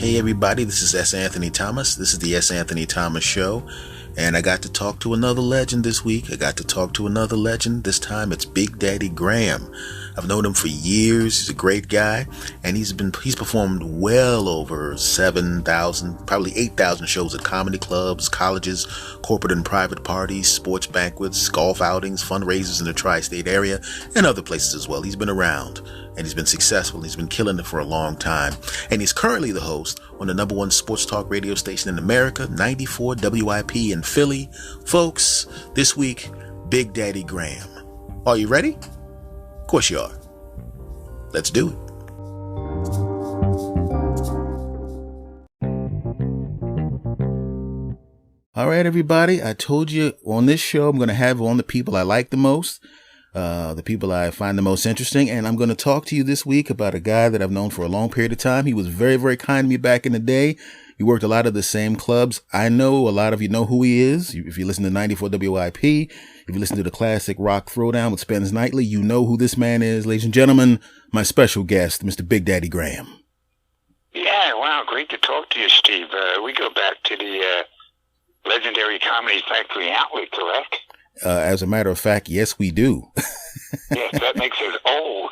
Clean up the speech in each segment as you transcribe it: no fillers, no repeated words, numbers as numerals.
Hey everybody, this is S. Anthony Thomas. This is the S. Anthony Thomas Show. And I got to talk to another legend this week. This time it's Big Daddy Graham. I've known him for years. He's a great guy. And he's performed well over 7,000, probably 8,000 shows at comedy clubs, colleges, corporate and private parties, sports banquets, golf outings, fundraisers in the tri-state area, and other places as well. He's been around. And he's been successful. He's been killing it for a long time. And he's currently the host on the number one sports talk radio station in America, 94 WIP in Philly. Folks, this week, Big Daddy Graham. Are you ready? Of course you are. Let's do it. All right, everybody. I told you on this show, I'm going to have on the people I like the most. The people I find the most interesting. And I'm going to talk to you this week about a guy that I've known for a long period of time. He was very, very kind to me back in the day. He worked a lot of the same clubs. I know a lot of you know who he is. If you listen to 94 WIP, if you listen to the classic Rock Throwdown with Spence Nightly, you know who this man is. Ladies and gentlemen, my special guest, Mr. Big Daddy Graham. Yeah, wow, great to talk to you, Steve. We go back to the legendary Comedy Factory outlet, correct? As a matter of fact, yes, we do. Yes, that makes us old.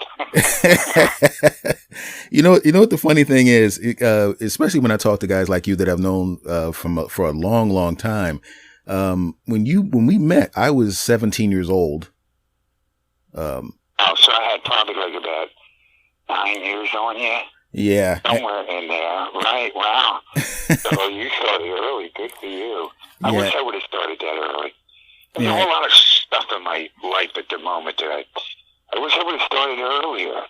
You know what the funny thing is, especially when I talk to guys like you that I've known for a long, long time. When we met, I was 17 years old. So I had probably like about 9 years on you. Yeah, somewhere in there, right? Wow. So you started early. Good for you. I wish I would have started that early. There's a whole lot of stuff in my life at the moment that I wish I would have started earlier.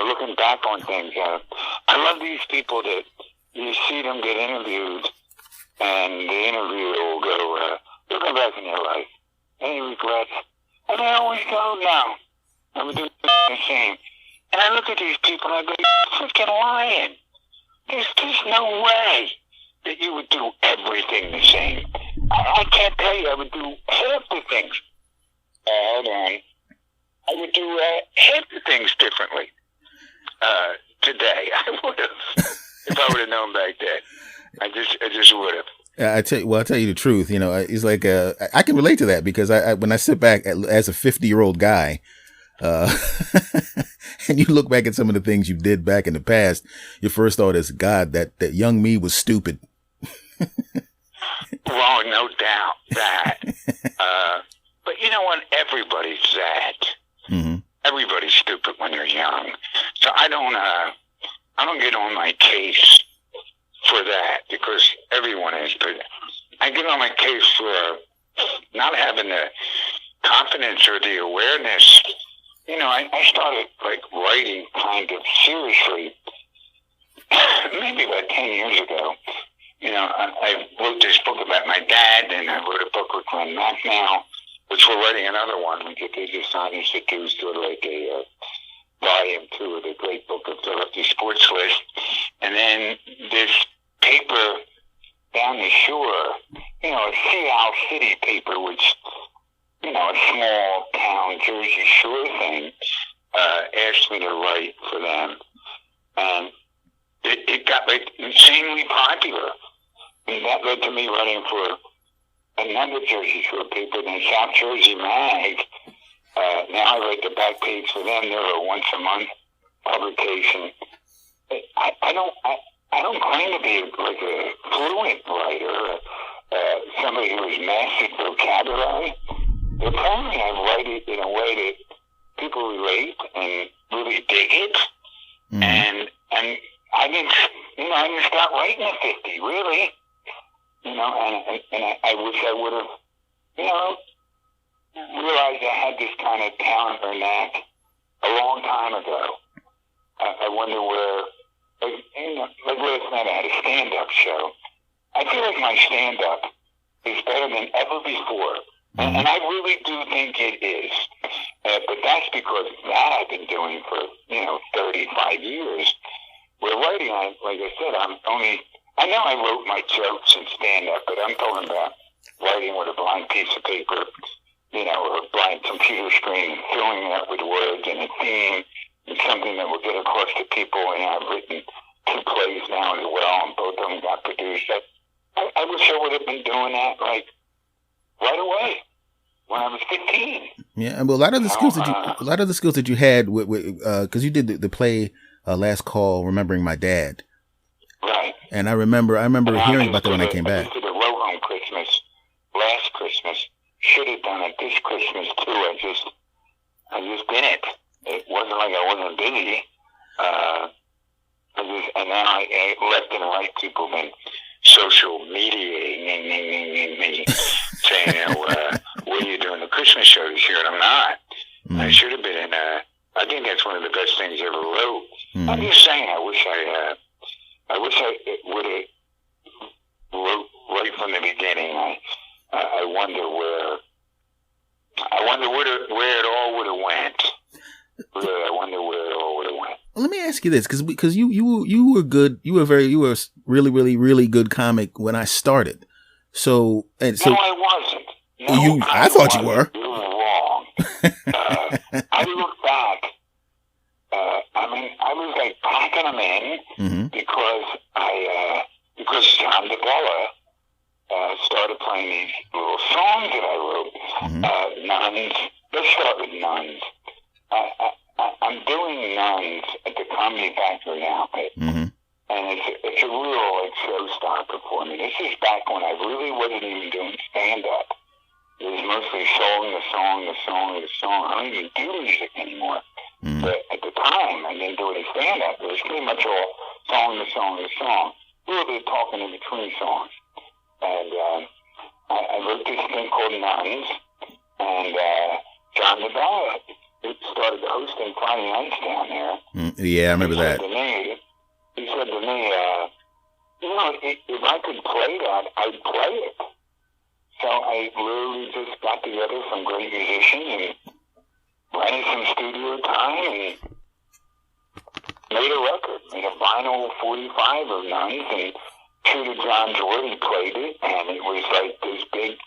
Looking back on things, I love these people that you see them get interviewed, and the interviewer will go, looking back in your life, any regrets? And they always go, no, I would do the same. And I look at these people and I go, you're freaking lying. There's no way that you would do everything the same. I can't tell you I would do half the things. Hold on. I would do half the things differently today. I would have, if I would have known back then. I just would have. I'll tell you the truth. You know, it's like I can relate to that because when I sit back as a 50-year-old guy, and you look back at some of the things you did back in the past, your first thought is, God, that young me was stupid. Well, no doubt that. But you know what? Everybody's that. Mm-hmm. Everybody's stupid when they're young. So I don't get on my case for that because everyone is. But I get on my case for not having the confidence or the awareness. You know, I started like writing kind of seriously maybe about 10 years ago. You know, I wrote this book about my dad, and I wrote a book with Glenn Mack now, which we're writing another one. They decided to do sort of like a volume 2 of the great book of Philadelphia Sports List. And then this paper down the shore, you know, a Seattle City paper, which, you know, a small town Jersey Shore thing, asked me to write for them. And it got like insanely popular. And that led to me running for another Jersey Shore paper, then South Jersey Mag. Now I write the back page for them. They're a once a month publication. I don't claim to be like a fluent writer, somebody who has mastered vocabulary. The problem is I write it in a way that people relate and really dig it. Mm-hmm. And I didn't start writing at 50, really. You know, and I wish I would have, you know, realized I had this kind of talent or knack a long time ago. I wonder where, like last night I had a stand-up show. I feel like my stand-up is better than ever before. Mm-hmm. And I really do think it is. But that's because that I've been doing for, 35 years. Where writing, like I said, I know I wrote my jokes and stand-up, but I'm talking about writing with a blank piece of paper, or a blank computer screen, filling that with words and a theme and something that will get across to people. And I've written 2 plays now as well, and both of them got produced. I wish I would have been doing that like right away when I was 15. Yeah, and a lot of the skills that you had with because you did the play Last Call, Remembering My Dad. Right. And I remember hearing about that when I came back. I did a row home Christmas last Christmas. Should have done it this Christmas too. I just didn't. It wasn't like I wasn't busy. And then I left and right people been social mediating me saying, what are you doing the Christmas show this year? And I'm not. I should have been in I think that's one of the best things I ever wrote. I'm just saying, I wish I would have wrote right from the beginning. I wonder where it all would have went. Really, I wonder where it all would have went. Well, let me ask you this, because you were good. You were a really, really, really good comic when I started. No, I wasn't. No, I thought you were. You were wrong. I look back. I was like packing them in because John DeBella started playing these little songs that I wrote. Nuns. Let's start with Nuns. I'm doing Nuns at the Comedy Factory outfit, and it's a real showstopper for me. This is back when I really wasn't even doing stand-up. It was mostly song. I don't even do music anymore. But at the time, I didn't do any stand-up. It was pretty much all song. A little bit of talking in between songs. And I wrote this thing called Nuns, and John DeBella started hosting Friday nights down there. Yeah, I remember that. He said to me, if I could play that, I'd play it. So I literally just got together some great musicians and rented some studio time and made a record, made a vinyl 45 of Nuns, and true to John Jordan played it, and it was like this big,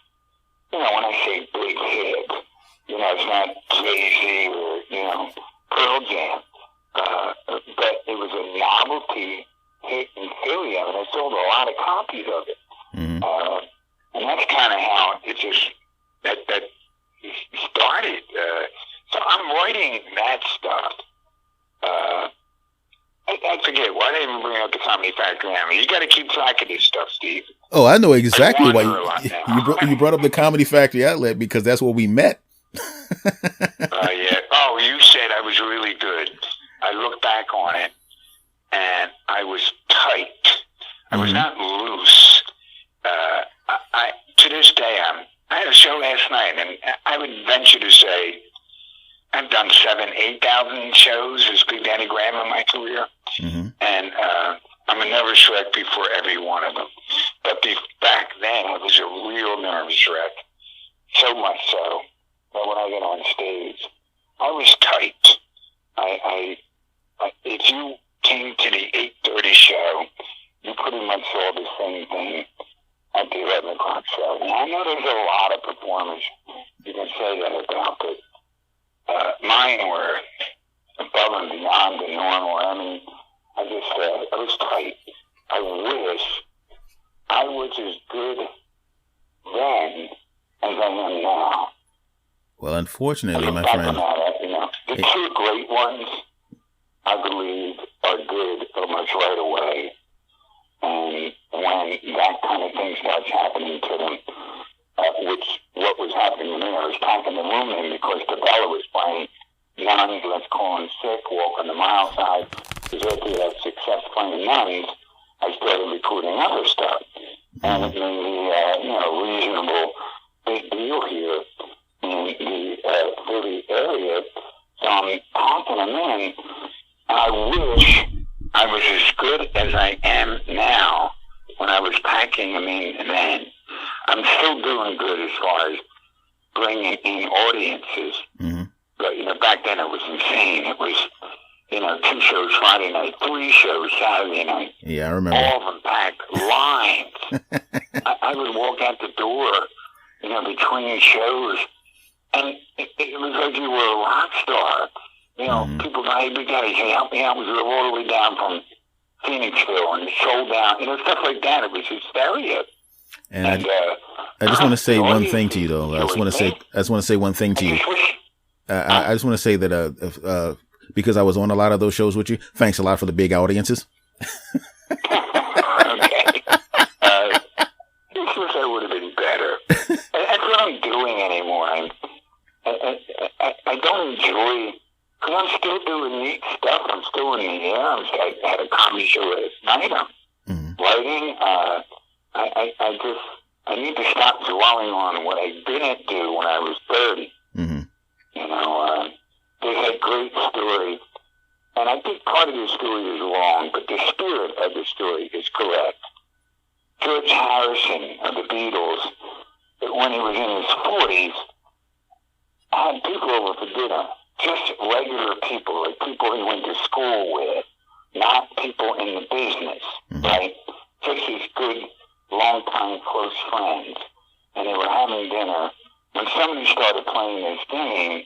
when I say big hit, it's not Jay-Z or, Pearl Jam, but it was a novelty hit in Philly. I sold a lot of copies of it. And that's kind of how it just, that started. So I'm writing that stuff. I forget, why did I even bring up the Comedy Factory? You got to keep track of this stuff, Steve. Oh, I know exactly why you brought up the Comedy Factory outlet, because that's where we met. Yeah. Oh, you said I was really good. I look back on it, and I was tight. I was not loose. To this day, I had a show last night, and I would venture to say I've done 8,000 shows as Big Daddy Graham in my career, and I'm a nervous wreck before every one of them. But back then, I was a real nervous wreck, so much so that when I get on stage, I was tight. If you came to the 8:30 show, you pretty much saw the same thing at the 11 o'clock show. And I know there's a lot of performers you can say that about, but mine were above and beyond the normal. I was tight. I wish I was as good then as I am now. Well, unfortunately, my friend, the two great ones, I believe, are good pretty much right away. And when that kind of thing starts happening to them, what was happening to me, I was packing the room in because DeBella was playing Nuns, Let's Call Him Sick, Walk on the Mile Side. Because after that success playing Nuns, I started recording other stuff. And it made me a reasonable big deal here in the Philly area. So I'm packing them in. I wish I was as good as I am now when I was packing them in then. I'm still doing good as far as bringing in audiences. But, back then it was insane. It was, 2 shows Friday night, 3 shows Saturday night. Yeah, I remember. All of them packed lines. I would walk out the door, between shows, and it was like you were a rock star. People go, hey, big guy, can you help me out? We drove all the way down from Phoenixville and sold out, stuff like that. It was hysteria. And I just want to say one thing to you, though. I just want to say one thing to you. I just want to say that because I was on a lot of those shows with you, thanks a lot for the big audiences. Okay. This wish I would have been better. That's what I'm doing anymore. I don't enjoy, because I'm still doing neat stuff. I'm still in the air. I had a comedy show last night. I'm writing. I need to stop dwelling on what I didn't do when I was 30. Mm-hmm. There's a great story, and I think part of the story is wrong, but the spirit of the story is correct. George Harrison of the Beatles, when he was in his 40s, had people over for dinner, just regular people, like people he went to school with, not people in the business, right? Just his good, long-time close friends. And they were having dinner. When somebody started playing this game,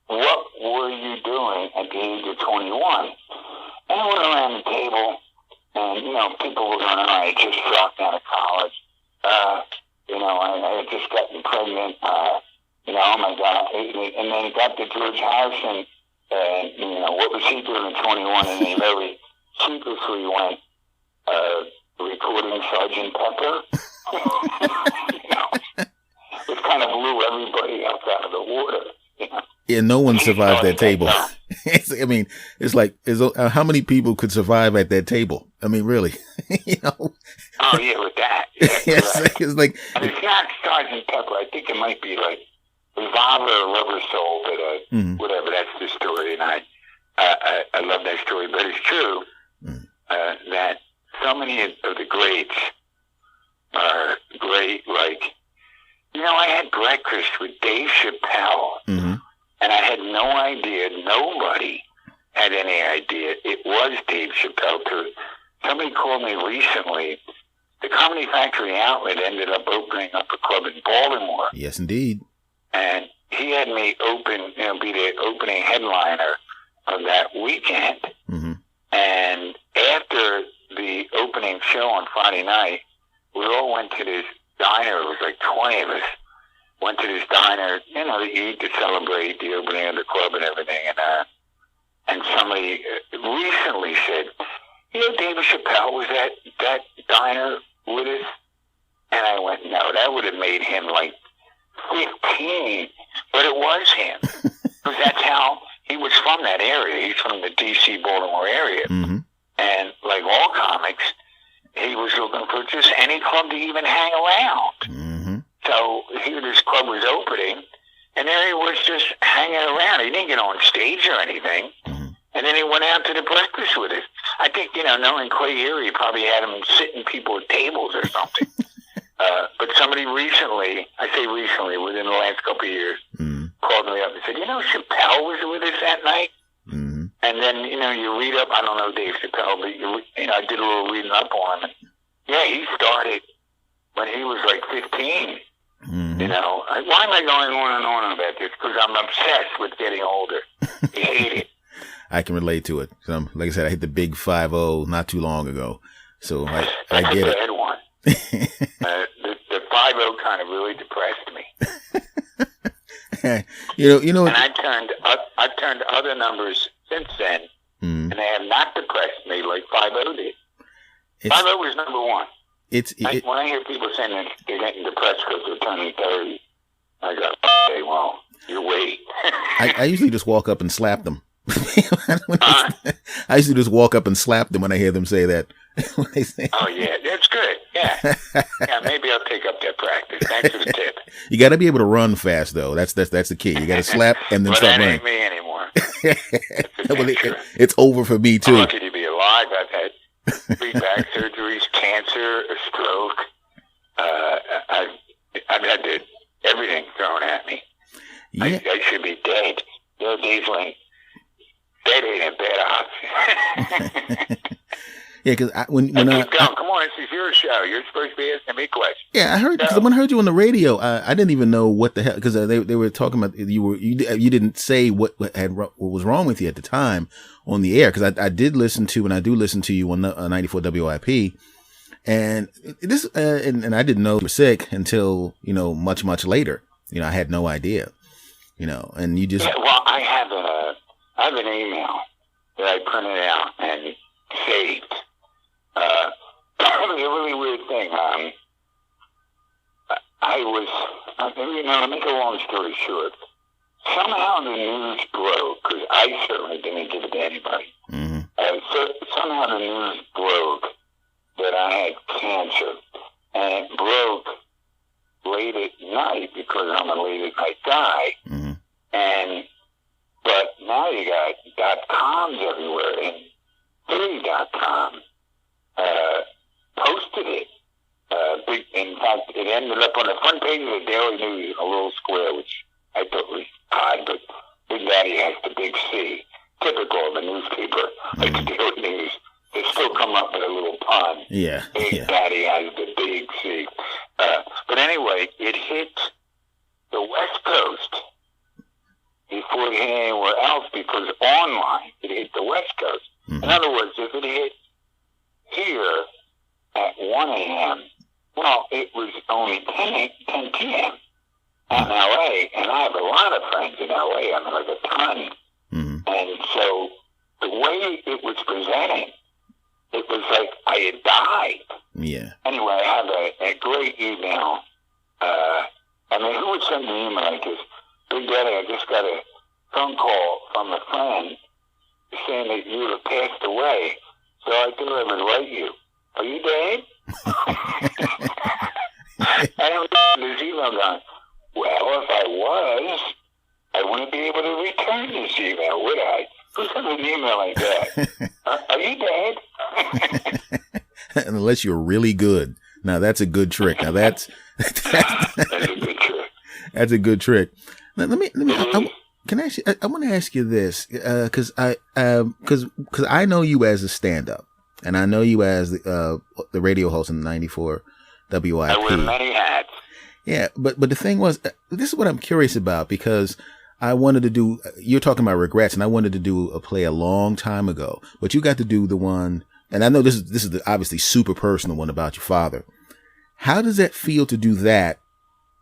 what were you doing at the age of 21? And I went around the table, and, people were going, I just dropped out of college. I had just gotten pregnant. Oh, my God. And then it got to George Harrison, and, what was he doing at 21? And he very sheepishly went, recording Sgt. Pepper. It kind of blew everybody up out of the water. Yeah, no one survived that table. It's like, how many people could survive at that table? I mean, really, Oh, yeah, with that. Yeah, yes, right. it's like, and it's not Sgt. Pepper. I think it might be like Revolver or Rubber Soul, but whatever. That's the story, and I love that story. But it's true that so many of the greats are great. Like, I had breakfast with Dave Chappelle, and I had no idea. Nobody had any idea it was Dave Chappelle. Somebody called me recently. The Comedy Factory Outlet ended up opening up a club in Baltimore. Yes, indeed. And he had me be the opening headliner of that weekend. And after the opening show on Friday night, we all went to this diner. It was like 20 of us. Went to this diner, to eat, to celebrate the opening of the club and everything. And somebody recently said, David Chappelle was at that diner with us? And I went, no, that would have made him like 15. But it was him. Because that's how he was from that area. He's from the D.C., Baltimore area. And like all comics, he was looking for just any club to even hang around. So here this club was opening, and there he was just hanging around. He didn't get on stage or anything. And then he went out to the breakfast with us. I think, knowing Clay Erie, probably had him sitting people at tables or something. But somebody recently, I say recently, within the last couple of years, called me up and said, Chappelle was with us that night. And then, you read up, I don't know Dave Chappelle, but, I did a little reading up on him. And, yeah, he started when he was like 15. Why am I going on and on about this? Because I'm obsessed with getting older. I hate it. I can relate to it. Like I said, I hit the big 5-0 not too long ago. So I get it. That's a bad one. The 5-0 kind of really depressed me. And I've turned other numbers since then, and they have not depressed me like 5-0 did. 5-0 was number one. When I hear people saying that they're getting depressed because they're turning 30, I go, okay, well, you're waiting. I usually just walk up and slap them. I usually just walk up and slap them when I hear them say that. When they say, oh, yeah, that's good. Yeah. Yeah, maybe I'll take up that practice. Thanks for the tip. You got to be able to run fast, though. That's the key. You got to slap and then start running. That ain't me anymore. It's over for me, too. I'm lucky to be alive. I've had 3 back surgeries, cancer, a stroke. I've had everything thrown at me. Yeah. I should be dead. There are days when dead ain't a bad option. Yeah, because when Keep going. Come on, this is your show. You're supposed to be asking me questions. Yeah, I heard because when I heard you on the radio, I didn't even know what the hell because they were talking about you didn't say what was wrong with you at the time on the air because I did listen to and I do listen to you on 94 WIP and this and I didn't know you were sick until much later. I had no idea. And you just well, I have an email that I printed out and saved. It was a really weird thing. To make a long story short, somehow the news broke, because I certainly didn't give it to anybody. Mm-hmm. So somehow the news broke that I had cancer, and it broke late at night, because I'm a late at night guy. Mm-hmm. But now you got .coms everywhere, and Philly.com posted it. In fact, it ended up on the front page of the Daily News, a little square, which I thought was odd, but Big Daddy has the big C. Typical of a newspaper, like the Daily News. They still come up with a little pun. Yeah. Big Daddy has the big C. But anyway, it hit the West Coast before it hit anywhere else, because online it hit the West Coast. Mm-hmm. In other words, if it hit here at 1 a.m., well, it was only 10 p.m. in L.A., and I have a lot of friends in L.A., I mean, like a ton. Mm-hmm. And so the way it was presented, it was like I had died. Yeah. Anyway, I have a great email. Who would send an email like this? Big Daddy, I just got a phone call from a friend saying that you have passed away, so I thought I would write you. Are you dead? And I'm this email going, well, if I was, I wouldn't be able to return this email, would I? Who sent an email like that? Are you dead? Unless you're really good. Now that's a good trick. Now that's a good trick. That's a good trick. Now, let me. Can I ask you? I want to ask you this because I know you as a stand-up, and I know you as the radio host in 94 WIP. I wear many hats. Yeah, but the thing was, this is what I'm curious about, because I wanted to do. You're talking about regrets, and I wanted to do a play a long time ago, but you got to do the one. And I know this is the obviously super personal one about your father. How does that feel to do that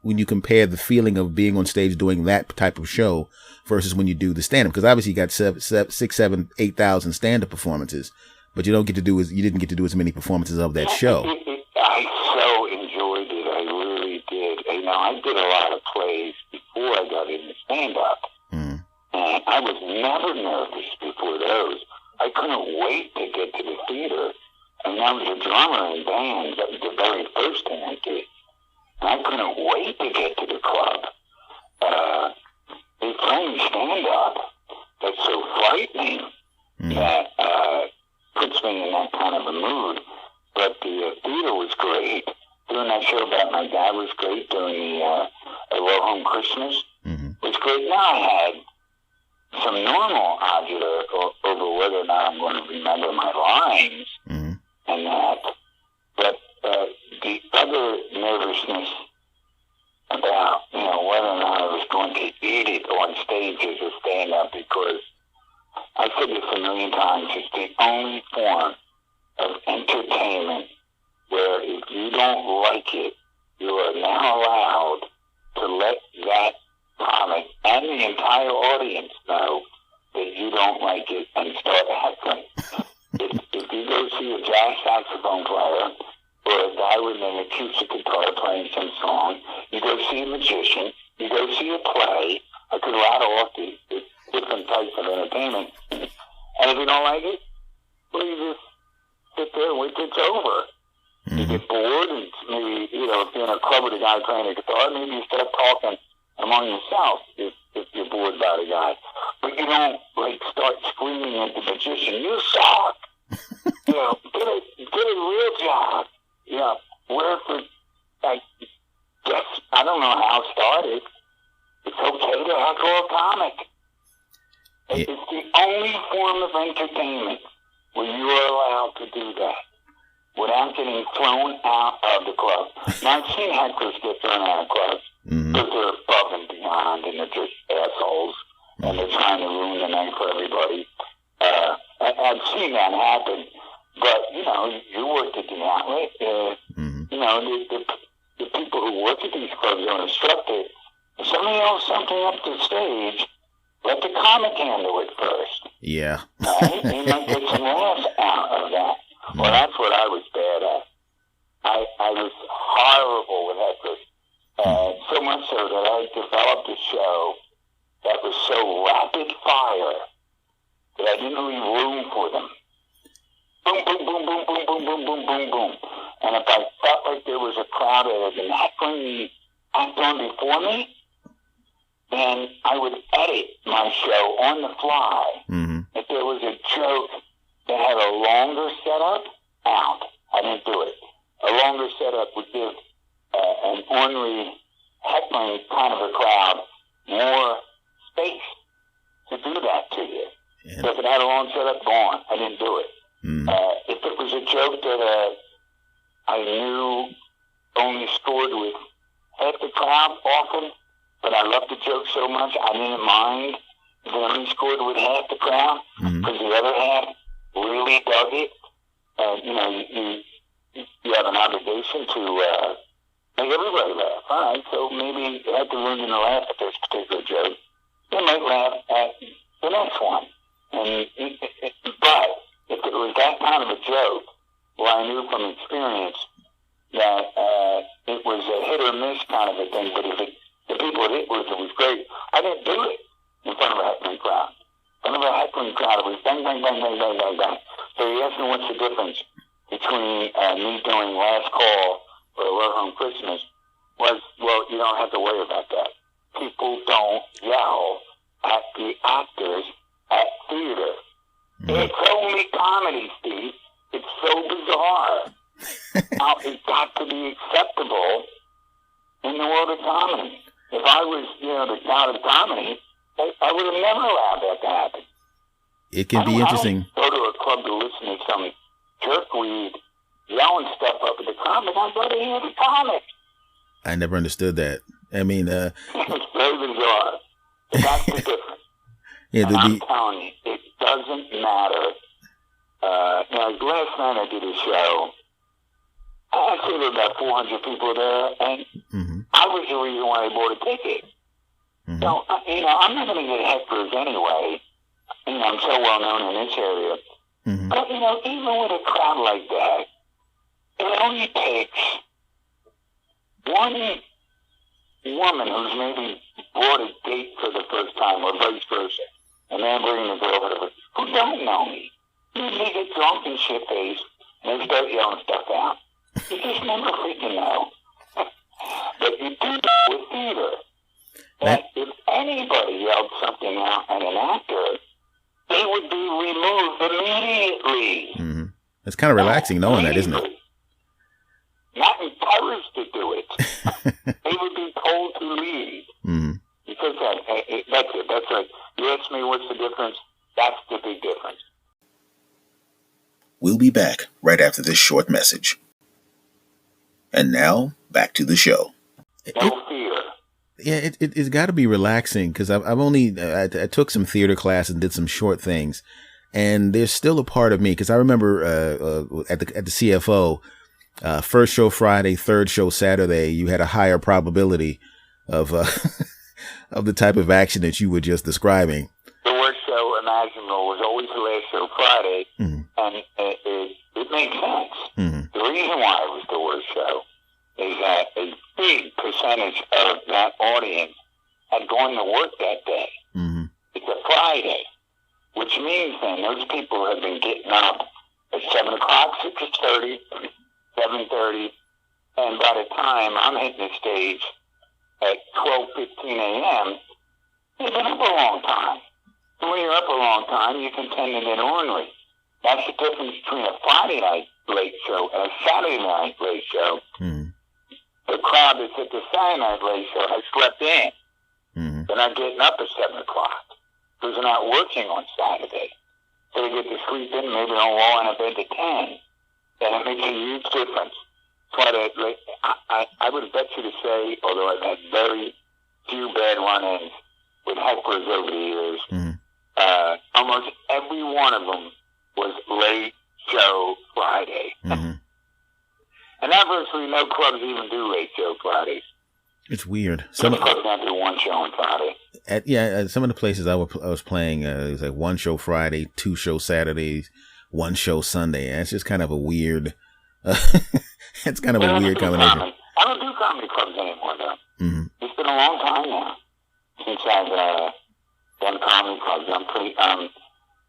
when you compare the feeling of being on stage doing that type of show versus when you do the stand-up? Because obviously you got 6, 7, 8,000 stand-up performances, but you didn't get to do as many performances of that show. I so enjoyed it. I really did. I did a lot of plays before I got into stand-up. Mm. And I was never nervous before those. I couldn't wait to get to the theater. And I was a drummer in bands. That was the very first thing I did. And I couldn't wait to get to the club. They playing stand-up. That's so frightening. That puts me in that kind of a mood. But the theater was great. Doing that show about my dad was great. Doing the Roll Home Christmas was great. Now I had some normal agita over whether or not I'm going to remember my lines and that. But the other nervousness about, whether or not I was going to eat it on stage as a stand-up, because I've said this a million times, it's the only form of entertainment where if you don't like it, you are now allowed to let that comic and the entire audience know that you don't like it and start heckling. if you go see a jazz saxophone player or a guy with an acoustic guitar playing some song, you go see a magician, you go see a play, I could rattle off the different types of entertainment, and if you don't like it, well, you just sit there and wait till it's over. You get bored, and maybe, if you're in a club with a guy playing a guitar, maybe you start talking among yourself if you're bored by the guy. But you don't, start screaming at the magician, you suck! Get a real job. I don't know how it started. It's okay to heckle a comic. It's the only form of entertainment where you are allowed to do that without getting thrown out of the club. Now, I've seen hecklers get thrown out of clubs because they're above and beyond and they're just assholes and they're trying to ruin the night for everybody. I've seen that happen. But, you know, you worked at the outlet. You know, the people who work at these clubs are instructed. If somebody yells something up the stage, let the comic handle it first. Yeah. Right? You might get some laughs out of that. Well, that's what I was bad at. I was horrible with hecklers. So much so that I developed a show that was so rapid fire that I didn't leave room for them. Boom, boom, boom, boom, boom, boom, boom, boom, boom, boom. And if I felt like there was a crowd that had been heckling the actor before me, then I would edit my show on the fly. If there was a joke that had a longer setup, out. I didn't do it. A longer setup would give an ornery heckling kind of a crowd more space to do that to you. Yeah. So if it had a long setup, gone. I didn't do it. If it was a joke that I knew only scored with half the crowd often, but I loved the joke so much I didn't mind if it only scored with half the crowd, because the other half really dug it. And, you know, you have an obligation to make everybody laugh. All right, so maybe at the room to laugh at this particular joke, they might laugh at the next one. But if it was that kind of a joke, well, I knew from experience that it was a hit or miss kind of a thing. But if the people it was great. I didn't do it in front of a heckling crowd. In front of a heckling crowd, it was bang, bang, bang, bang, bang, bang, bang. So you asked me what's the difference between me doing Last Call or Love Home Christmas was, well, you don't have to worry about that. People don't yell at the actors at theater. It's only comedy, Steve. It's so bizarre. Now, it's got to be acceptable in the world of comedy. If I was, you know, the god of comedy, I would have never allowed that to happen. It can be interesting. I don't go to a club to listen to some jerkweed yelling stuff up at the comic. I'd rather hear the comic. I never understood that. I mean, it's very bizarre. But that's the difference. Yeah, I'm telling you, it doesn't matter. You know, last night I did a show. I think there were about 400 people there, and I was the reason why they bought a ticket. So, you know, I'm not going to get hecklers anyway. You know, I'm so well known in this area. But, you know, even with a crowd like that, it only takes one woman who's maybe bought a date for the first time, or vice versa, and then bringing the girl over, who don't know me. They get drunk and shit-faced, and they start yelling stuff out. You just never freaking know. But you do know with theater that if anybody yelled something out at an actor, they would be removed immediately. It's kind of relaxing knowing that, isn't it? Not encouraged to do it. They would be told to leave. Because that's it. That's right. You ask me what's the difference? That's the big difference. We'll be back right after this short message. And now, back to the show. No fear. Yeah, it's got to be relaxing because I took some theater class and did some short things, and there's still a part of me because I remember at the CFO, first show Friday, third show Saturday, you had a higher probability of of the type of action that you were just describing. The worst show imaginable was always the last show Friday, and it makes sense. The reason why it was the worst show is that a big percentage of that audience had gone to work that day. It's a Friday, which means then those people have been getting up at 7 o'clock, 6:30, 7:30, and by the time I'm hitting the stage at 12:15 a.m., they've been up a long time. And when you're up a long time, you can tend to get ornery. That's the difference between a Friday night late show and a Saturday night late show. The crowd that's at the Saturday night late show has slept in. They're not getting up at 7 o'clock because they're not working on Saturday. they get to sleep in, maybe don't roll in a bed to 10. And it makes a huge difference. But I would bet you to say, although I've had very few bad run-ins with hecklers over the years, almost every one of them was late show Friday. And virtually no clubs even do late show Fridays. It's weird. Some clubs don't do one show on Friday. Some of the places I was playing, it was like one show Friday, two show Saturdays, one show Sunday. And it's just kind of a weird. It's kind of a weird combination. I don't do comedy clubs anymore, though. It's been a long time now since I've done comedy clubs.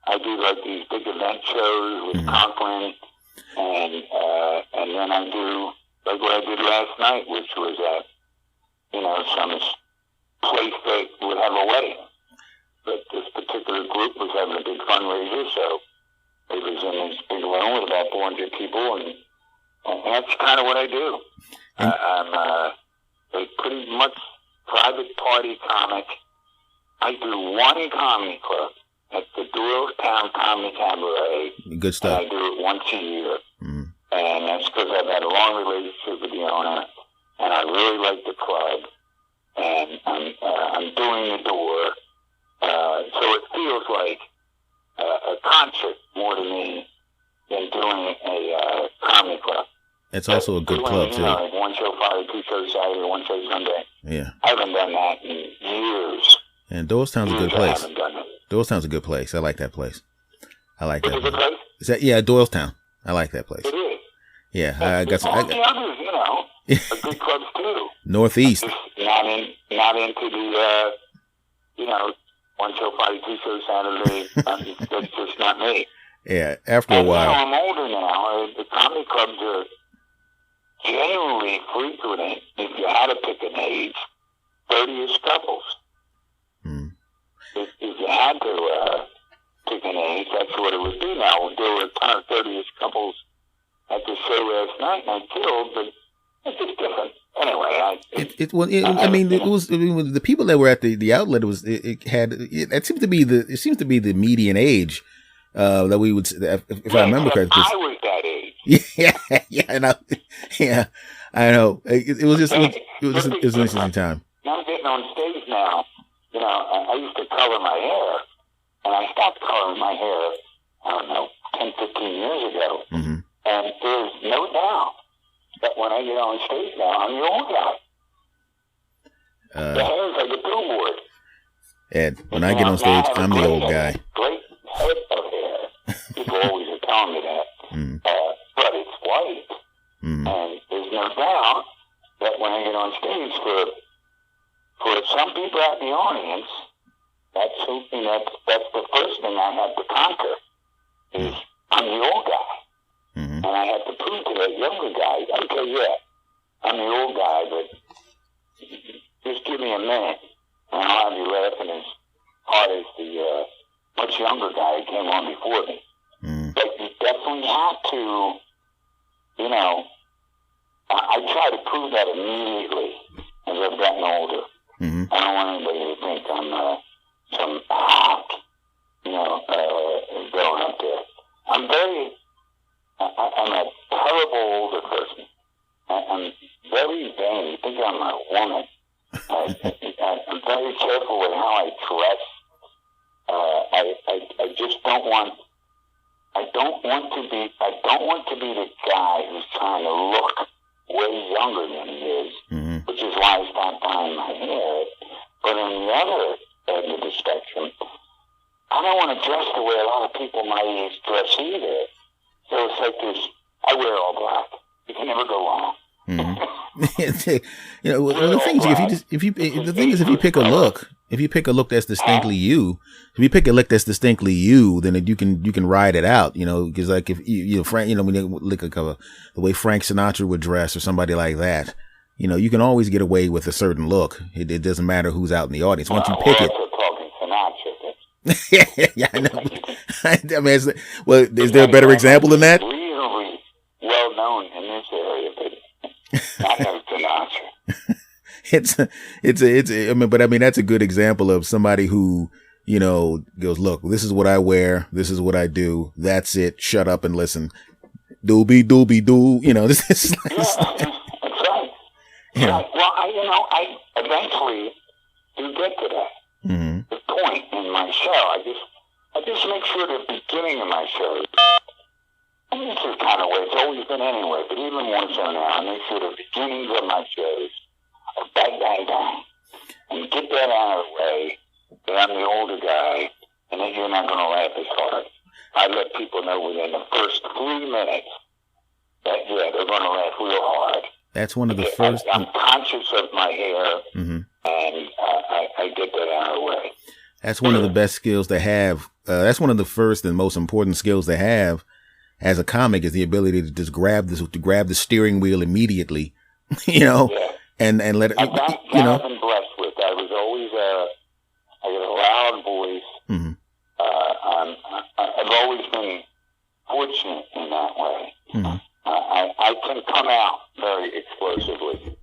I do like these big event shows with Conklin, and then I do like what I did last night, which was at some place that would have a wedding. But this particular group was having a big fundraiser, so it was in this big room with about 400 people, and that's kind of what I do. I'm a pretty much private party comic. I do one comedy club at the Doylestown Comedy Cabaret. Good stuff. And I do it once a year. And that's because I've had a long relationship with the owner, and I really like the club, and I'm doing the door. So it feels like a concert more to me than doing a comedy club. It's also a good club, too. Like one show Friday, two shows Saturday, one show Sunday. Yeah. I haven't done that in years. And Doylestown's a good place. I haven't done it. Doylestown's a good place. I like that place. It's a good place? Is that, yeah, Doylestown. I like that place. It is. Yeah, I got some. All the others, are good clubs, too. Northeast. Not into the, one show Friday, two shows Saturday. That's just not me. Yeah, after a while. I'm older now. The comedy clubs are generally frequented, if you had to pick an age, 30-ish couples. If you had to pick an age, that's what it would be now. There were a ton of 30-ish couples at the show last night, and I killed, but it's just different. Anyway, it was the people that were at the outlet. It seems to be the median age that we would, if I remember correctly. I was that age. I know. It was an interesting time. I'm getting on stage now. I used to color my hair, and I stopped coloring my hair, 10, 15 years ago. And there's no doubt that when I get on stage now, I'm the old guy. The hair's like a billboard. Ed, when I get on stage, I'm the old guy. Great head of hair. People always are telling me that. But it's white. And there's no doubt that when I get on stage, for some people out in the audience, that's the first thing I have to conquer is I'm the old guy. And I have to prove to that younger guy, okay, yeah, I'm the old guy, but just give me a minute, and I'll have you laughing as hard as the much younger guy who came on before me. But you definitely have to, I try to prove that immediately as I've gotten older. I don't want anybody to think I'm some hot, going up there. I'm a terrible older person. I'm very vain. You think I'm a woman. I'm very careful with how I dress. I just don't want. I don't want to be the guy who's trying to look way younger than he is, which is why I stopped dyeing my hair. But on the other end of the spectrum, I don't want to dress the way a lot of people my age dress either. So it's like this, I wear all black. You can never go wrong. The thing is, if you pick a look that's distinctly you, then you can ride it out, because like if Frank, when you look at the way Frank Sinatra would dress or somebody like that, you can always get away with a certain look. It doesn't matter who's out in the audience. Once you pick it. Yeah, I know. I mean, is there a better example than that? Reasonably well known in this area, but I know Sinatra. But that's a good example of somebody who, goes, look, this is what I wear. This is what I do. That's it. Shut up and listen. Doobie, doobie, doo. This is like, that's right. Yeah. Right. Well, I eventually do get to that. Mm-hmm. The point in my show. I just make sure the beginning of my show, and this is kind of the way it's always been anyway, but even more so now, I make sure the beginnings of my shows are bang, bang, bang. And get that out of the way, that I'm the older guy, and that you're not going to laugh as hard. I let people know within the first 3 minutes that, yeah, they're going to laugh real hard. That's one of the first. I'm conscious of my hair, and I get that out of the way. That's one of the best skills to have. That's one of the first and most important skills to have as a comic, is the ability to just grab the steering wheel immediately, Yeah. and let it. I've been blessed with. I was always I got a loud voice. Mm-hmm. I've always been fortunate in that way. Mm-hmm. I can come out very explosively,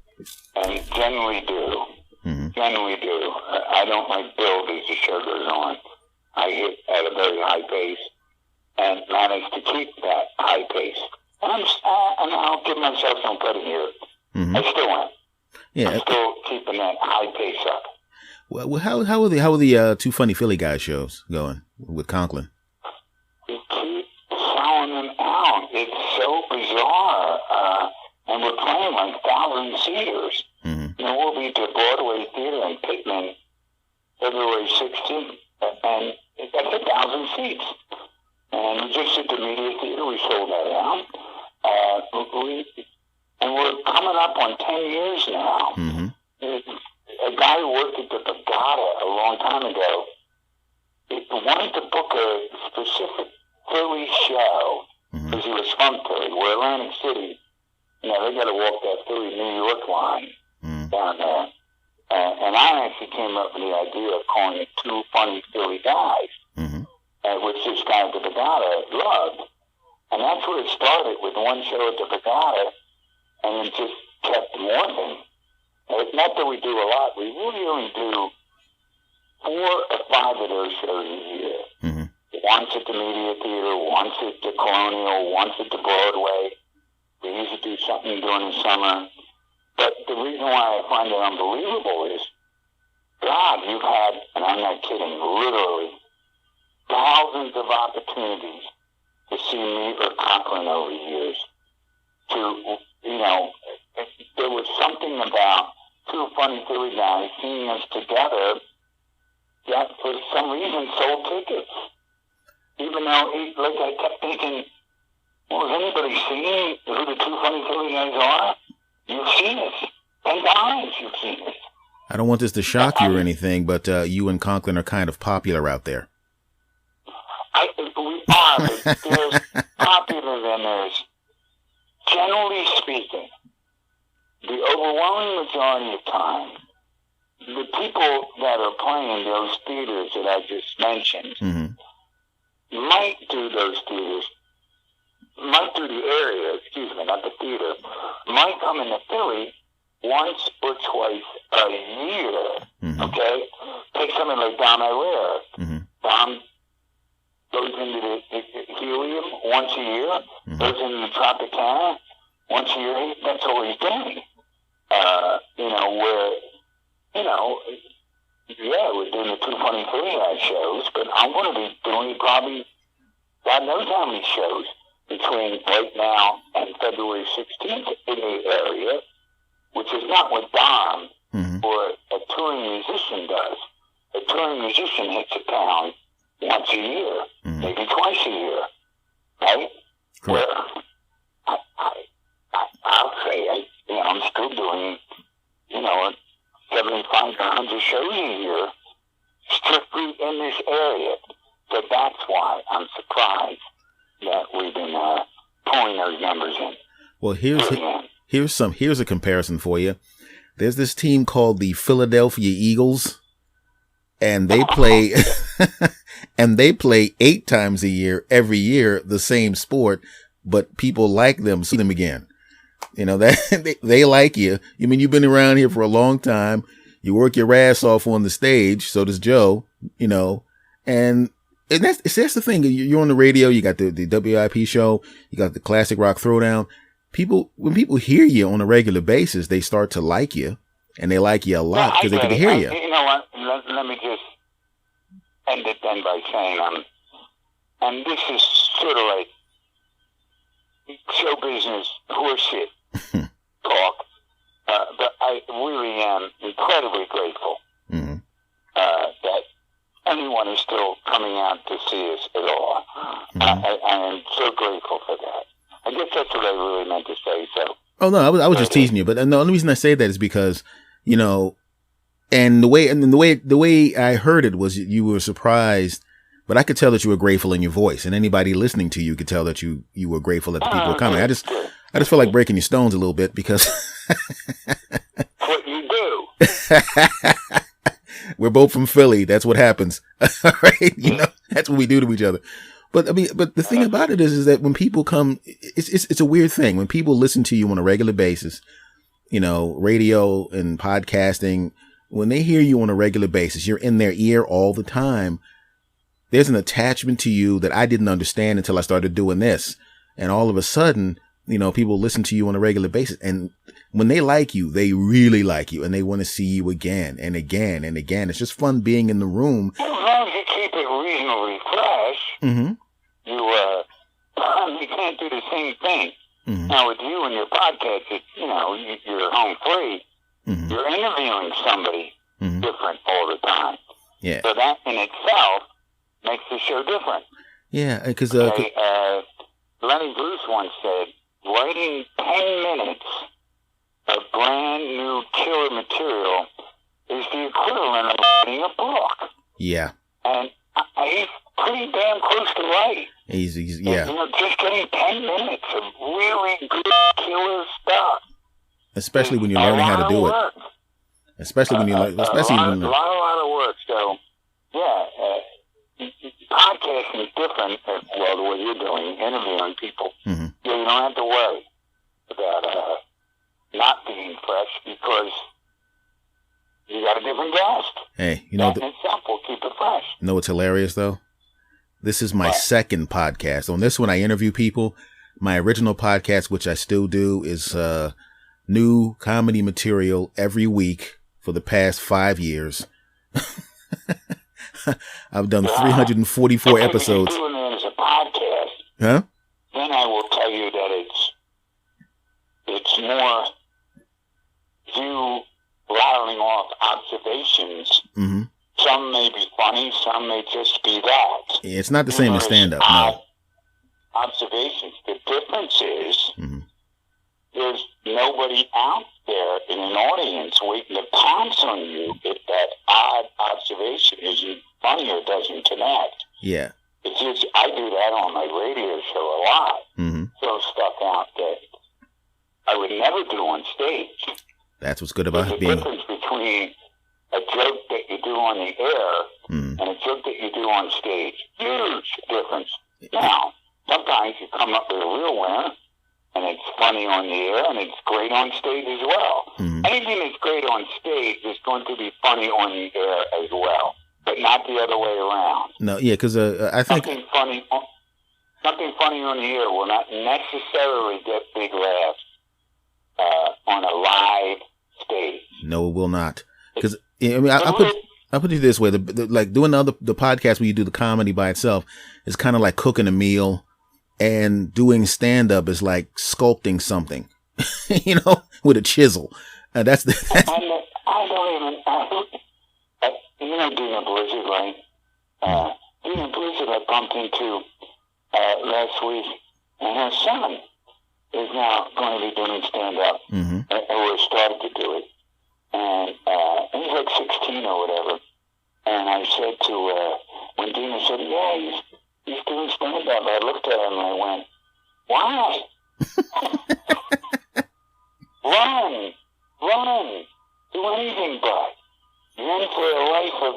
and generally do. Mm-hmm. Generally do. I don't like build as the show goes on. I hit at a very high pace and manage to keep that high pace. And I'll give myself some credit here. Mm-hmm. I still am. Yeah. I'm still keeping that high pace up. Well, how are the Two Funny Philly Guys shows going with Conklin? We keep selling them out. It's so bizarre. And we're playing like 1,000 seaters. Mm-hmm. We'll be at the Broadway Theater in Pittman February 16th, and that's 1,000 seats. And we just at the Media Theater, we sold that out. And we're coming up on 10 years now. Mm-hmm. A guy who worked at the Pagata a long time ago, he wanted to book a specific Philly show, because he was from Philly, where Atlantic City, they got to walk that Philly-New York line down there. And I actually came up with the idea of calling it Two Funny Philly Guys, which this guy at the Pagata loved. And that's where it started, with one show at the Pagata, and it just kept morphing. Not that we do a lot. We really only do 4 or 5 of those shows a year. Mm-hmm. Once at the Media Theater, once at the Colonial, once at the Broadway. We usually do something during the summer. But the reason why I find it unbelievable is, God, you've had, and I'm not kidding, literally thousands of opportunities to see me or Conklin over the years. There was something about Two Funny Philly Guys seeing us together that for some reason sold tickets. Even though, I kept thinking, well, has anybody seen who the Two Funny Philly Guys are? You've seen us. Thank God you've seen us. I don't want this to shock you or anything, but you and Conklin are kind of popular out there. We are, but there's popular than there's, generally speaking, the overwhelming majority of time, the people that are playing those theaters that I just mentioned might do those theaters, might do the area, not the theater, might come into Philly once or twice a year, okay? Take something like Dom Herrera. Dom goes into the Helium once a year, goes into the Tropicana once a year. That's all he's doing. We're doing the Two Funny Philly Guys shows, but I'm going to be doing probably God knows how many shows between right now and February 16th in the area, which is not what Dom or a touring musician does. A touring musician hits a town once a year, maybe twice a year, right? Correct. Where I'll say, I'm still doing, 75 to 100 shows a year strictly in this area. So that's why I'm surprised that we've been pulling those numbers in. Well, here's a comparison for you. There's this team called the Philadelphia Eagles, and they play and they play 8 times a year, every year, the same sport, but people like them, see them again. That they like you. I mean, you've been around here for a long time. You work your ass off on the stage. So does Joe, And that's the thing. You're on the radio. You got the WIP show. You got the Classic Rock Throwdown. When people hear you on a regular basis, they start to like you, and they like you a lot because they get to hear you. You know what? Let me just end it then by saying, and this is sort of like show business horseshit talk, but I really am incredibly grateful that anyone is still coming out to see us at all. I am so grateful for that. I guess that's what I really meant to say. So. Oh no, I was just teasing you. But the only reason I say that is because, you know, and the way I heard it was you were surprised, but I could tell that you were grateful in your voice, and anybody listening to you could tell that you were grateful that the people were coming. I just feel like breaking your stones a little bit because what you do. We're both from Philly. That's what happens. Right? You know, that's what we do to each other. But I mean, but the thing about it is that when people come, it's a weird thing. When people listen to you on a regular basis, you know, radio and podcasting, when they hear you on a regular basis, you're in their ear all the time. There's an attachment to you that I didn't understand until I started doing this. And all of a sudden, you know, people listen to you on a regular basis. And when they like you, they really like you, and they want to see you again and again and again. It's just fun being in the room. As long as you keep it reasonably fresh, you can't do the same thing. Now with you and your podcast, you're home free. You're interviewing somebody different all the time. Yeah. So that in itself makes the show different. Yeah, because Lenny Bruce once said, writing 10 minutes of brand new killer material is the equivalent of writing a book. Yeah. And he's pretty damn close to right. He's yeah. Just getting 10 minutes of really good killer stuff. Especially when you're learning how to do it. Especially when you learn. Especially when a lot of work. So, yeah, podcasting is different. Well, the way you're doing, interviewing people, you don't have to worry about not being fresh because you got a different guest. Hey, you know, that in itself will keep it fresh. You know what's hilarious though? This is my second podcast. On this one, I interview people. My original podcast, which I still do, is new comedy material every week for the past 5 years. I've done 344 episodes. If you're doing it as a podcast, huh? Then I will tell you that it's more you rattling off observations. Some may be funny, some may just be that. Yeah, it's not the same as stand-up, no. Observations. The difference is there's nobody out there in an audience waiting to pounce on you if that odd observation isn't funny or doesn't connect. Yeah. It's just, I do that on my radio show a lot. Throw stuff out that I would never do on stage. That's what's good about There's being... a difference between a joke that you do on the air and a joke that you do on stage. Huge difference. Now, sometimes you come up with a real winner, and it's funny on the air, and it's great on stage as well. Anything that's great on stage is going to be funny on the air as well, but not the other way around. No, yeah, because I think... Something funny on the air will not necessarily get big laughs on a live stage. No, it will not. Because I mean, I put it this way: like doing the podcast where you do the comedy by itself is kind of like cooking a meal, and doing stand up is like sculpting something, you know, with a chisel. I don't even. Dina Blizzard, right? Dina Blizzard, I bumped into last week, and her son is now going to be doing stand up, or started to do it. And he's like 16 or whatever. And I said to, when Dina said, yeah, he's doing stand-up, I looked at him and I went, why? Run, do anything but. You're in for a life of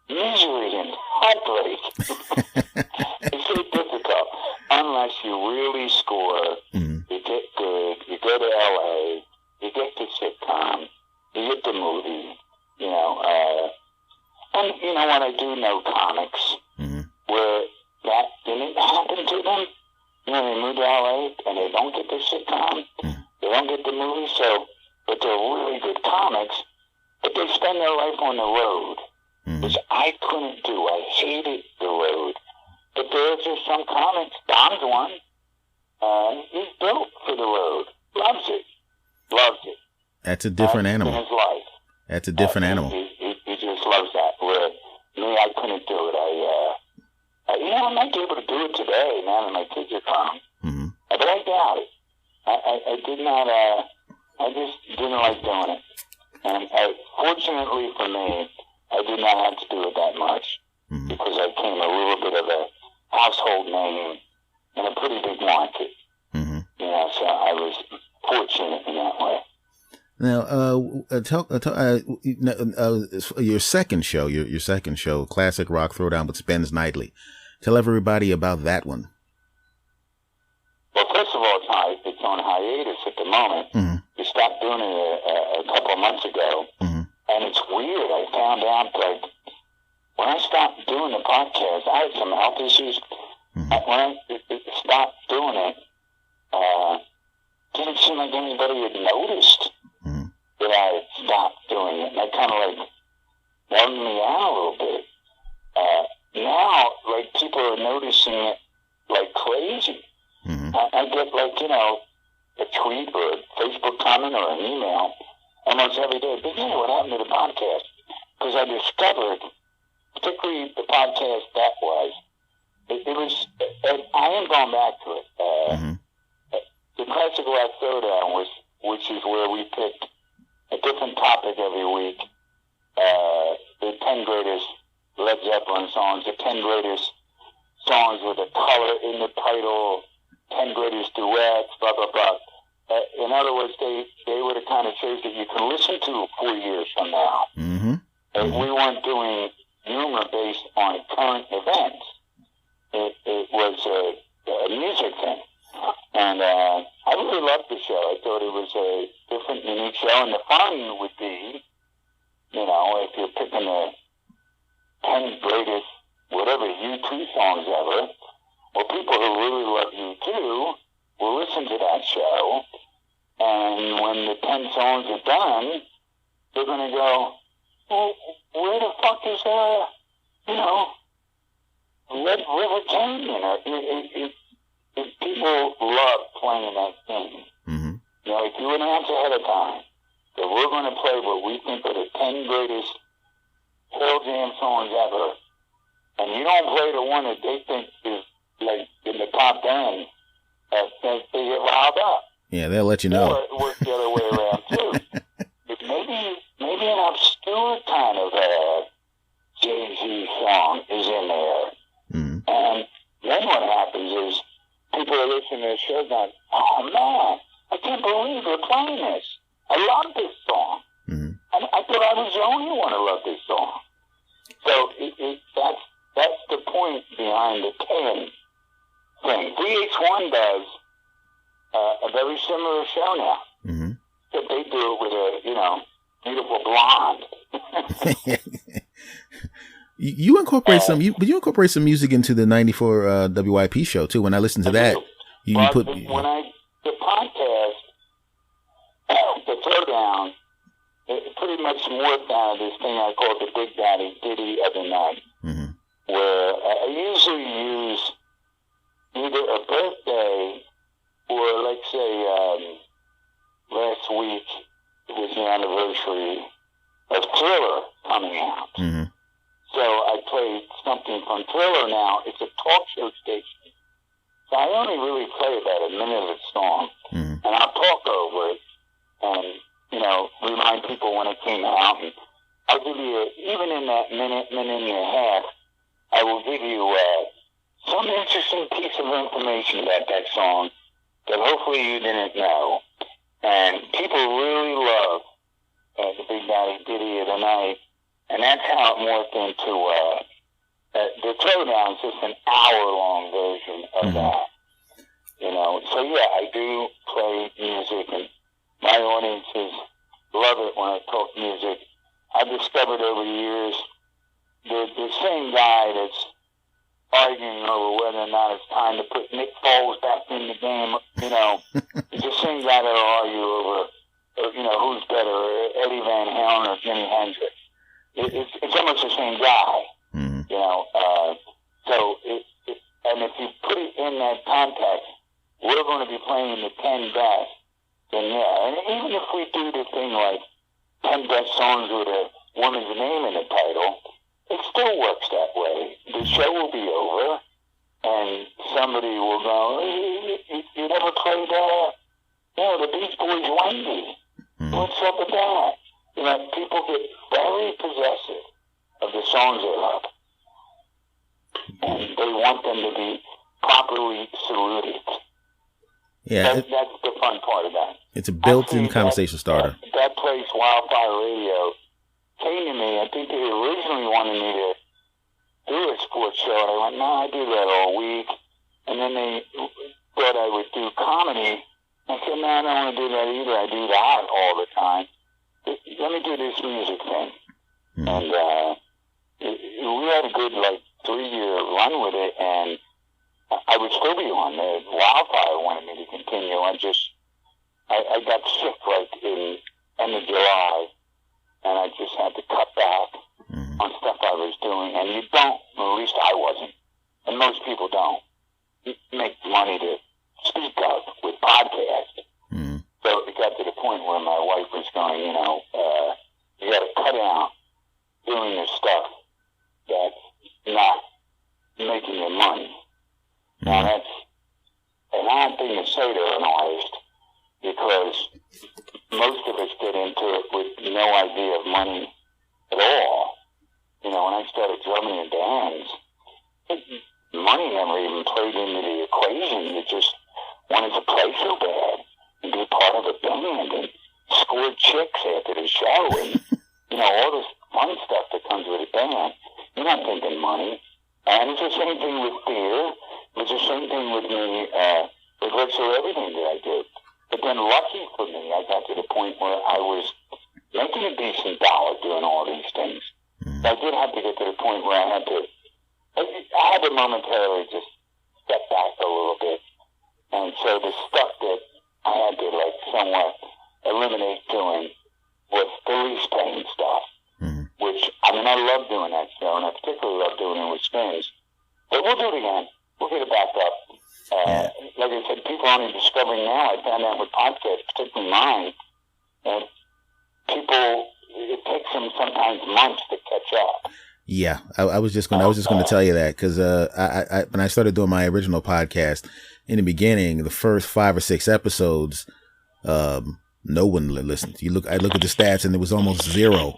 misery and heartbreak. It's so difficult. Unless you really score, you get good, you go to LA, you get the sitcom, you get the movie, and you know what, I do know comics the sitcom. They don't get the movie, so, but they're really good comics. But they spend their life on the road, which I couldn't do. I hated the road. But there's just some comics. Dom's one. He's built for the road. Loves it. That's a different animal. In his life. That's a different animal. He just loves that. Where me, I couldn't do it. I might be able to do it today now that my kids are gone. But I doubt it. I did not. I just didn't like doing it. And fortunately for me, I did not have to do it that much because I became a little bit of a household name in a pretty big market. So I was fortunate in that way. Now, your second show, Classic Rock Throwdown with Spence Nightly. Tell everybody about that one. Well, first of all, it's on hiatus at the moment. We stopped doing it a couple of months ago, and it's weird. I found out that when I stopped doing the podcast, I had some health issues. When I stopped doing it, didn't seem like anybody had noticed that I had stopped doing it. And that kind of like warmed me out a little bit. Now, like, people are noticing it like crazy. I get, like, a tweet or a Facebook comment or an email almost every day. But yeah, what happened to the podcast? Because I discovered, particularly the podcast that was, it was, I am going back to it. The Classic Rock Throwdown which is where we picked a different topic every week. The 10 greatest Led Zeppelin songs, the 10 greatest songs with a color in the title, 10 greatest duets, blah, blah, blah. In other words, they were the kind of shows that you can listen to 4 years from now. And we weren't doing humor based on current events. It was a music thing. And I really loved the show. I thought it was a different, unique show. And the fun would be, if you're picking the 10 greatest whatever U2 songs ever, well, people who really love U2 will listen to that show. And when the 10 songs are done, they're going to go, well, where the fuck is Red River Canyon? People love playing that thing. If you announce ahead of time that we're going to play what we think are the 10 greatest Pearl Jam songs ever, and you don't play the one that they think is like in the top 10, they get riled up. Yeah, they'll let you know. Or it works the other way around too. But maybe an obscure kind of Jay-Z song is in there. And then what happens is people are listening to the show going, oh man, I can't believe they're playing this. I love this song. I thought I was the only one who loved this song. So that's the point behind the 10 thing. VH1 does a very similar show now. But they do it with a, beautiful blonde. You incorporate you incorporate some music into the 94 WIP show too. When I listen to that, the podcast, the Throwdown, it pretty much morphed out of this thing I call the Big Daddy Ditty of the Night, where I usually use either a birthday or, like, say, last week it was the anniversary of Thriller coming out. So I played something from Thriller now. It's a talk show station. So I only really play about a minute of the song. And I'll talk over it and, remind people when it came out. And I'll give you, even in that minute and a half, I will give you some interesting piece of information about that song that hopefully you didn't know. And people really love the Big Daddy Ditty of the Night. And that's how it morphed into the Throwdown is just an hour-long version of that. So yeah, I do play music, and my audiences love it when I talk music. I've discovered over the years the same guy that's arguing over whether or not it's time to put Nick Foles back in the game. You know, it's the same guy that'll argue over, you know, who's better, Eddie Van Halen or Jimi Hendrix. It's almost the same guy. Mm-hmm. You know, and if you put it in that context, we're going to be playing the 10 best. Then yeah, and even if we do the thing like 10 best songs with a woman's name in the title, it still works that way. The show will be over, and somebody will go, you never played, the Beach Boys Wendy. What's up with that? You know, people get very possessive of the songs they love, and they want them to be properly saluted. Yeah, that's the fun part of that. It's a built-in conversation starter. That place, Wildfire Radio, came to me. I think they originally wanted me to do a sports show, and I went, no, I do that all week. And then they thought I would do comedy. I said, no, I don't want to do that either. I do that all the time. Let me do this music thing. And we had a good, 3-year run with it, and I would still be on there. Wildfire wanted me to continue. I got sick in end of July, and I just had to cut back on stuff I was doing. And you don't, at least I wasn't, and most people don't, make money to speak of with podcasts. So it got to the point where my wife was going, you got to cut out doing this stuff that's not making you money. Now that's an odd thing to say to an artist, because most of us get into it with no idea of money at all. You know, when I started drumming in bands, money never even played into the equation. You just wanted to play so bad and be part of a band and score chicks after the show and, all this fun stuff that comes with a band. You're not thinking money. And it's the same thing with beer. It's the same thing with me, with virtually everything that I did. But then lucky for me, I got to the point where I was making a decent dollar doing all these things. I did have to get to the point where I had to momentarily just step back a little bit. And so the stuff that I had to somewhat eliminate doing was the least paying stuff. Which, I love doing that show, and I particularly love doing it with Spins. But we'll do it again. We'll get it back up. Like I said, people are only discovering now. I found out with podcasts, particularly mine, that it takes them sometimes months to catch up. Yeah, I was just going to tell you that, because I when I started doing my original podcast in the beginning, the first 5 or 6 episodes, no one listened. I look at the stats, and it was almost 0,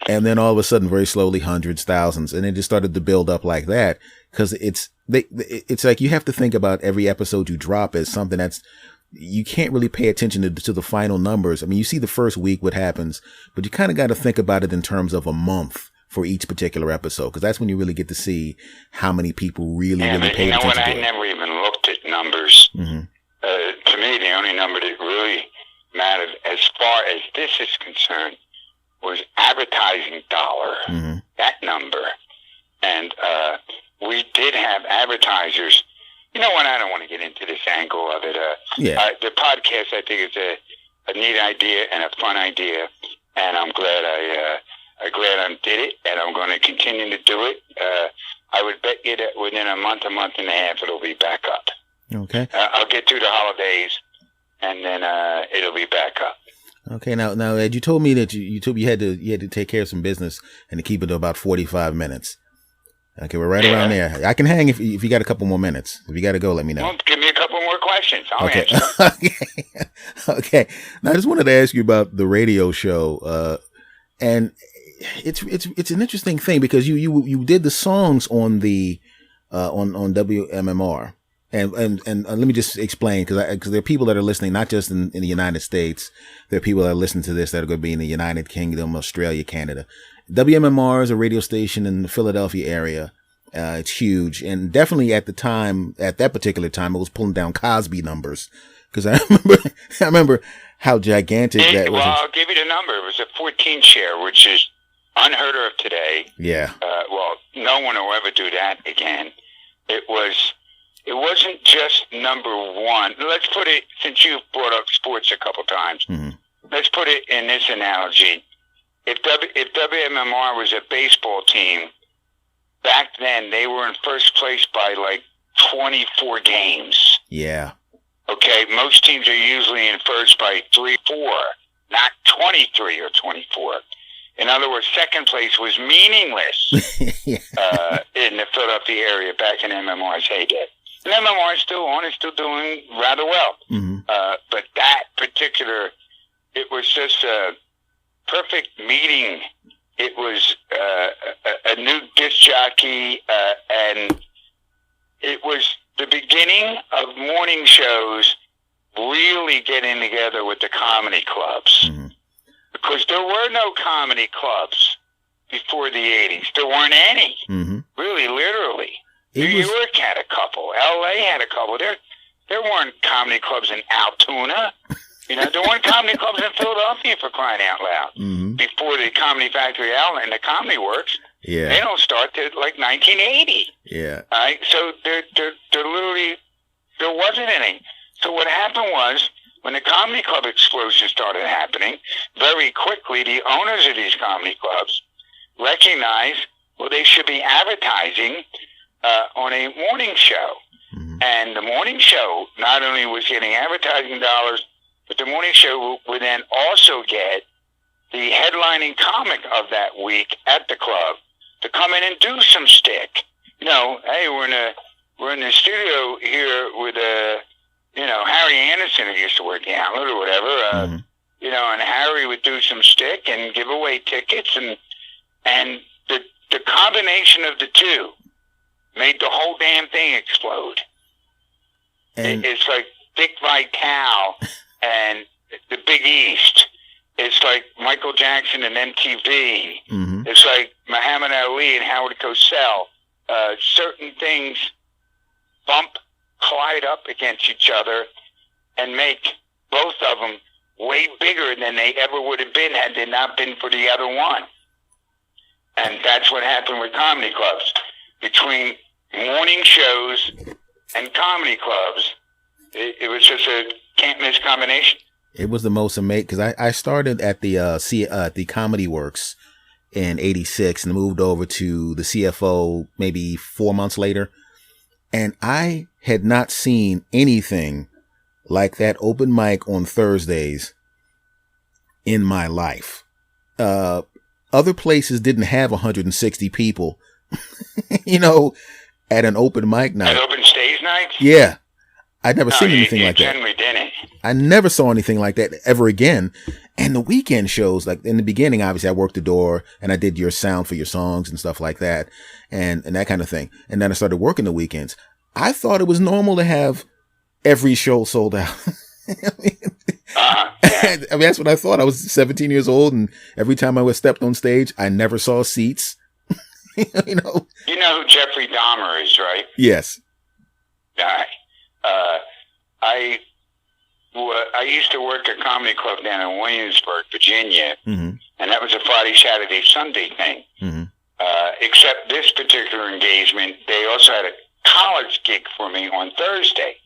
and then all of a sudden, very slowly, hundreds, thousands, and it just started to build up like that. Because it's like you have to think about every episode you drop as something that's, you can't really pay attention to the final numbers. I mean, you see the first week what happens, but you kind of got to think about it in terms of a month for each particular episode, because that's when you really get to see how many people really pay attention to it. I never even looked at numbers. To me, the only number that really mattered, as far as this is concerned, was advertising dollar. That number. And we did have advertisers. You know what? I don't want to get into this angle of it. The podcast, I think, is a neat idea and a fun idea, and I'm glad I did it, and I'm going to continue to do it. I would bet you that within a month and a half, it'll be back up. Okay. I'll get through the holidays, and then it'll be back up. Okay. Now, Ed, you told me that you had to take care of some business and to keep it to about 45 minutes. Okay, we're right around there. I can hang if you got a couple more minutes. If you got to go, let me know. Well, give me a couple more questions. I'll answer. Okay. Now, I just wanted to ask you about the radio show, and it's an interesting thing, because you did the songs on the on WMMR, and let me just explain, because there are people that are listening not just in the United States. There are people that are listening to this that are going to be in the United Kingdom, Australia, Canada. WMMR is a radio station in the Philadelphia area. It's huge, and definitely at that particular time, it was pulling down Cosby numbers, because I remember how gigantic that was. Well, I'll give you the number. It was a 14 share, which is unheard of today. Yeah. Well, no one will ever do that again. It wasn't just number one. Let's put it, since you've brought up sports a couple times, let's put it in this analogy. If WMMR was a baseball team, back then they were in first place by like 24 games. Yeah. Okay, most teams are usually in first by 3, 4, not 23 or 24. In other words, second place was meaningless in the Philadelphia area back in MMR's heyday. And MMR is still on, it's still doing rather well. But that particular, it was just a perfect meeting. It was a new disc jockey, and it was the beginning of morning shows really getting together with the comedy clubs. Because there were no comedy clubs before the 80s. There weren't any. Really, literally. New York had a couple. L.A. had a couple. There weren't comedy clubs in Altoona. There weren't comedy clubs in Philadelphia, for crying out loud. Before the Comedy Factory outlet and the Comedy Works. Yeah. They don't start till like 1980. Yeah. All right. So there literally, there wasn't any. So what happened was, when the comedy club explosion started happening, very quickly the owners of these comedy clubs recognized, well, they should be advertising on a morning show. And the morning show not only was getting advertising dollars, but the morning show would then also get the headlining comic of that week at the club to come in and do some stick. Hey, we're in the studio here with Harry Anderson, who used to work the outlet or whatever, and Harry would do some stick and give away tickets, and the combination of the two made the whole damn thing explode. It's like Dick Vitale and the Big East. It's like Michael Jackson and MTV. It's like Muhammad Ali and Howard Cosell. Certain things collide up against each other and make both of them way bigger than they ever would have been had they not been for the other one. And that's what happened with comedy clubs. Between morning shows and comedy clubs, it was just a can't-miss combination. It was the most amazing, because I started at the Comedy Works in '86 and moved over to the CFO maybe 4 months later. And I had not seen anything like that open mic on Thursdays in my life. Other places didn't have 160 people, at an open mic night. At open stage nights? Yeah. I'd never seen anything like that. Generally didn't. I never saw anything like that ever again. And the weekend shows, like in the beginning, obviously I worked the door and I did your sound for your songs and stuff like that and that kind of thing. And then I started working the weekends. I thought it was normal to have every show sold out. I mean, that's what I thought. I was 17 years old, and every time I was stepped on stage, I never saw seats. You know who Jeffrey Dahmer is, right? Yes. I used to work at a comedy club down in Williamsburg, Virginia, and that was a Friday, Saturday, Sunday thing. Except this particular engagement, they also had a college gig for me on Thursday.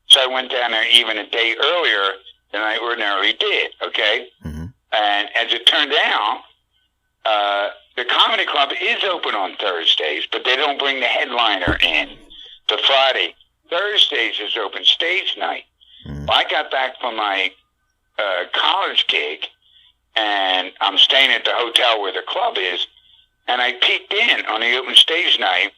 So I went down there even a day earlier than I ordinarily did, okay? And as it turned out, the comedy club is open on Thursdays, but they don't bring the headliner in to Friday. Thursdays is open stage night. I got back from my college gig, and I'm staying at the hotel where the club is, and I peeked in on the open stage night,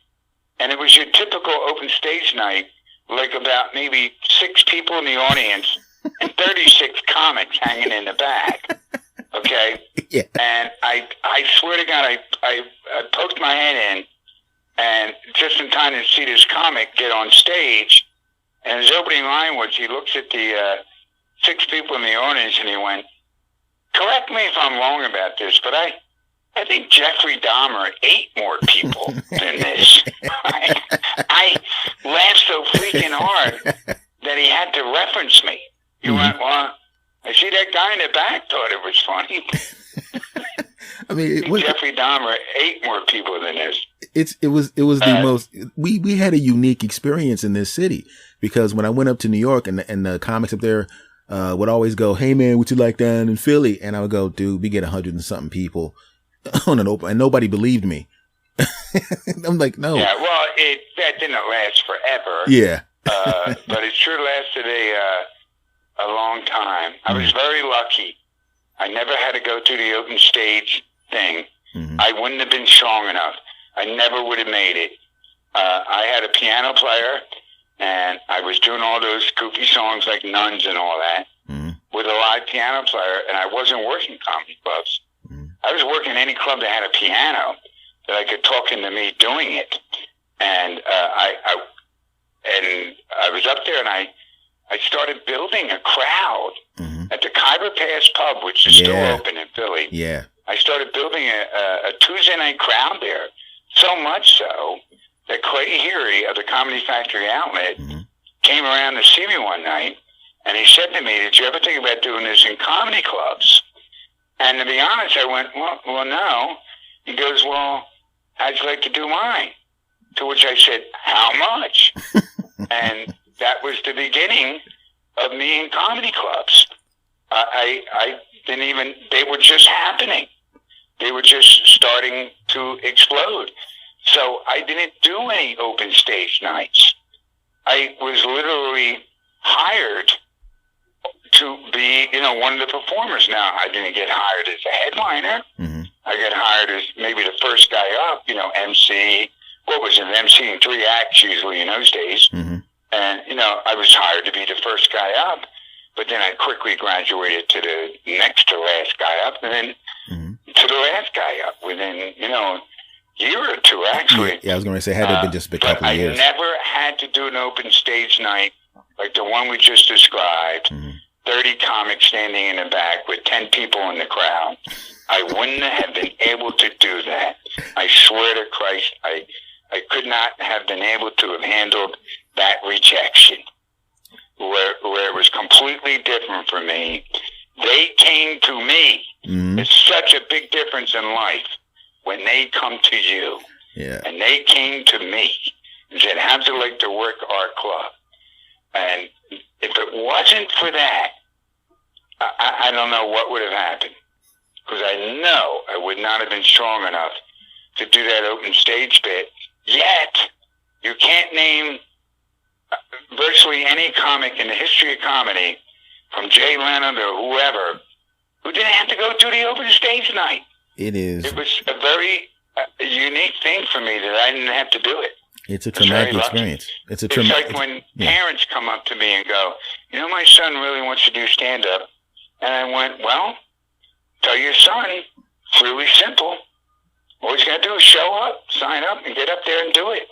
and it was your typical open stage night, like about maybe 6 people in the audience and 36 comics hanging in the back. Okay? Yeah. And I swear to God, I poked my head in, and just in time to see this comic get on stage, and his opening line was, he looks at the 6 people in the audience, and he went, correct me if I'm wrong about this, but I think Jeffrey Dahmer ate more people than this. I laughed so freaking hard that he had to reference me. He went, well, I see that guy in the back thought it was funny. I mean, Jeffrey Dahmer ate more people than this. It was the most. We had a unique experience in this city because when I went up to New York and the comics up there would always go, "Hey man, what you like down in Philly?" And I would go, "Dude, we get 100 and something people on an open," and nobody believed me. I'm like, no. Yeah, well, that didn't last forever. Yeah. But it sure lasted a long time. I was very lucky. I never had to go through the open stage thing. Mm-hmm. I wouldn't have been strong enough. I never would have made it. I had a piano player, and I was doing all those goofy songs like Nuns and all that with a live piano player, and I wasn't working comedy clubs. Mm-hmm. I was working any club that had a piano that I could talk into me doing it. And I was up there, and I started building a crowd at the Khyber Pass Pub, which is still open in Philly. Yeah. I started building a Tuesday night crowd there, so much so that Clay Heery of the Comedy Factory Outlet came around to see me one night, and he said to me, "Did you ever think about doing this in comedy clubs?" And to be honest, I went, well, no. He goes, "Well, how'd you like to do mine?" To which I said, "How much?" And that was the beginning of me in comedy clubs. I didn't even, they were just happening. They were just starting to explode. So I didn't do any open stage nights. I was literally hired to be, one of the performers. Now, I didn't get hired as a headliner. Mm-hmm. I got hired as maybe the first guy up, MC. What was it, MC in 3 acts usually in those days. Mm-hmm. And, I was hired to be the first guy up. But then I quickly graduated to the next to last guy up, and then to the last guy up within, a year or two, actually. Yeah, I was going to say, had it been just a couple of years. I never had to do an open stage night like the one we just described. 30 comics standing in the back with 10 people in the crowd. I wouldn't have been able to do that. I swear to Christ, I could not have been able to have handled that rejection. Where it was completely different for me. They came to me. It's such a big difference in life when they come to you. Yeah. And they came to me and said, "How'd you like to work our club?" And if it wasn't for that, I don't know what would have happened. Because I know I would not have been strong enough to do that open stage bit. Yet, you can't name virtually any comic in the history of comedy, from Jay Leno to whoever, who didn't have to go through the open stage night. It was a very unique thing for me that I didn't have to do it. It's a traumatic experience. It's like when parents come up to me and go, "My son really wants to do stand-up." And I went, "Well, tell your son, it's really simple. All he's got to do is show up, sign up, and get up there and do it."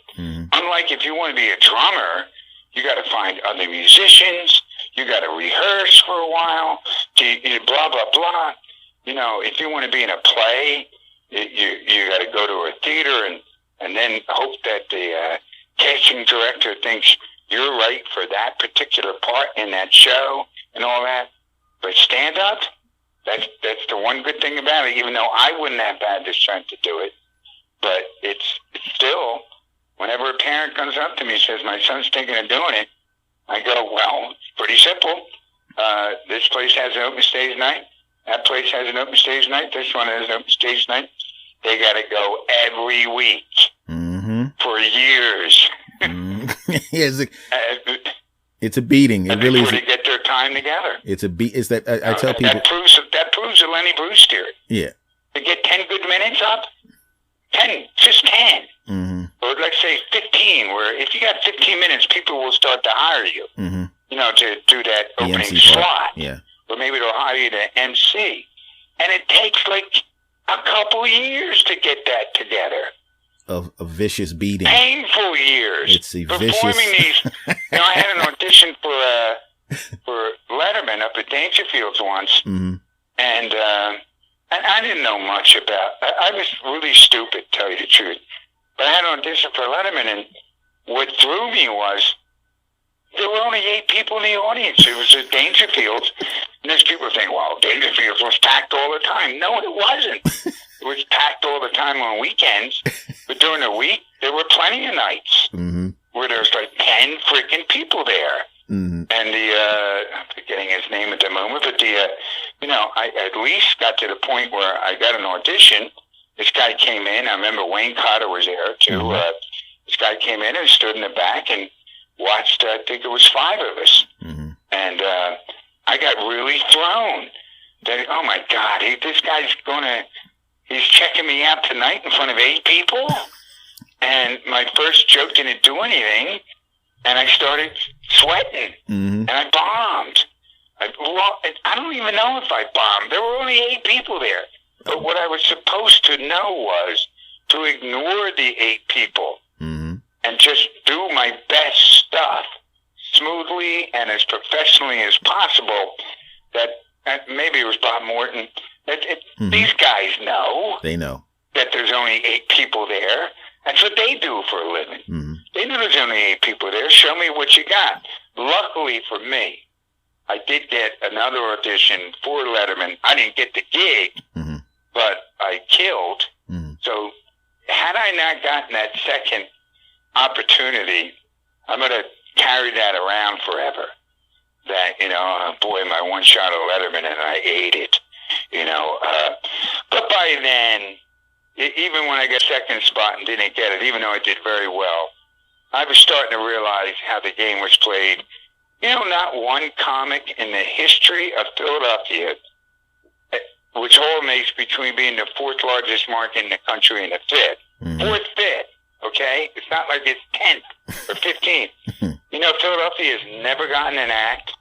Unlike if you want to be a drummer, you got to find other musicians. You got to rehearse for a while. Blah blah blah. If you want to be in a play, you got to go to a theater and then hope that the casting director thinks you're right for that particular part in that show and all that. But stand up, that's the one good thing about it. Even though I wouldn't have had the strength to do it, but it's still. Whenever a parent comes up to me and says, "My son's thinking of doing it," I go, "Well, it's pretty simple. This place has an open stage night. That place has an open stage night. This one has an open stage night. They got to go every week for years." It's a beating. It really is. To get their time together. It's a beat. Is that I tell people that proves that Lenny Bruce theory. Yeah. To get 10 good minutes up, 10, just 10. Or let's say 15, where if you got 15 minutes, people will start to hire you, to do that opening slot. Yeah. Or maybe they'll hire you to MC. And it takes like a couple years to get that together. A vicious beating. Painful years. It's a vicious. Performing these, I had an audition for Letterman up at Dangerfields once. And I didn't know much about. I was really stupid, to tell you the truth. But I had an audition for Letterman, and what threw me was there were only 8 people in the audience. It was at Dangerfields, and there's people think, "Well, Dangerfields was packed all the time." No, it wasn't. was packed all the time on weekends, but during the week, there were plenty of nights where there was like 10 freaking people there. And I'm forgetting his name at the moment, but I at least got to the point where I got an audition. This guy came in. I remember Wayne Cotter was there too. This guy came in and stood in the back and watched, I think it was 5 of us. And I got really thrown. That, oh my God, this guy's he's checking me out tonight in front of 8 people? And my first joke didn't do anything, and I started sweating, and I bombed. I don't even know if I bombed. There were only 8 people there. But what I was supposed to know was to ignore the 8 people and just do my best stuff smoothly and as professionally as possible. That maybe it was Bob Morton. These guys know. They know that there's only 8 people there. That's what they do for a living. They know there's only 8 people there. Show me what you got. Luckily for me, I did get another audition for Letterman. I didn't get the gig, but I killed. So had I not gotten that second opportunity, I'm going to carry that around forever. That, boy, my one shot of Letterman, and I ate it, But by then, even when I got second spot and didn't get it, even though I did very well, I was starting to realize how the game was played. Not one comic in the history of Philadelphia, which alternates between being the 4th largest market in the country and the 5th. 4th, 5th, okay? It's not like it's 10th or 15th. Philadelphia has never gotten an act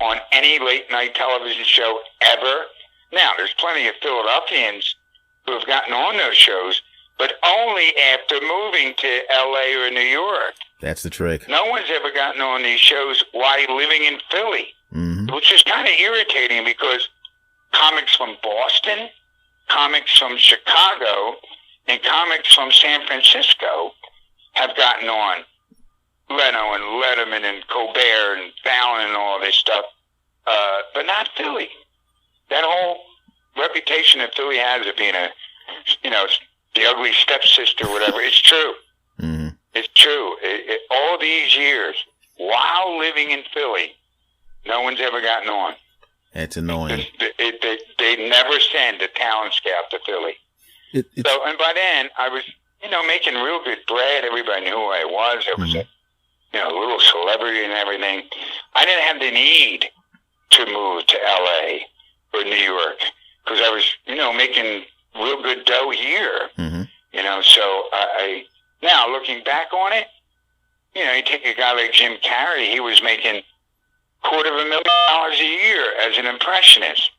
on any late-night television show ever. Now, there's plenty of Philadelphians who have gotten on those shows, but only after moving to L.A. or New York. That's the trick. No one's ever gotten on these shows while living in Philly, which is kind of irritating because comics from Boston, comics from Chicago, and comics from San Francisco have gotten on. Leno and Letterman and Colbert and Fallon and all this stuff, but not Philly. That whole reputation that Philly has of being the ugly stepsister or whatever, it's true. It's true. All these years, while living in Philly, no one's ever gotten on. That's annoying. They never send a talent scout to Philly. And by then, I was, making real good bread. Everybody knew who I was. I was a little celebrity and everything. I didn't have the need to move to L.A. or New York because I was, making real good dough here. So I now looking back on it, you take a guy like Jim Carrey, he was making $250,000 a year as an impressionist.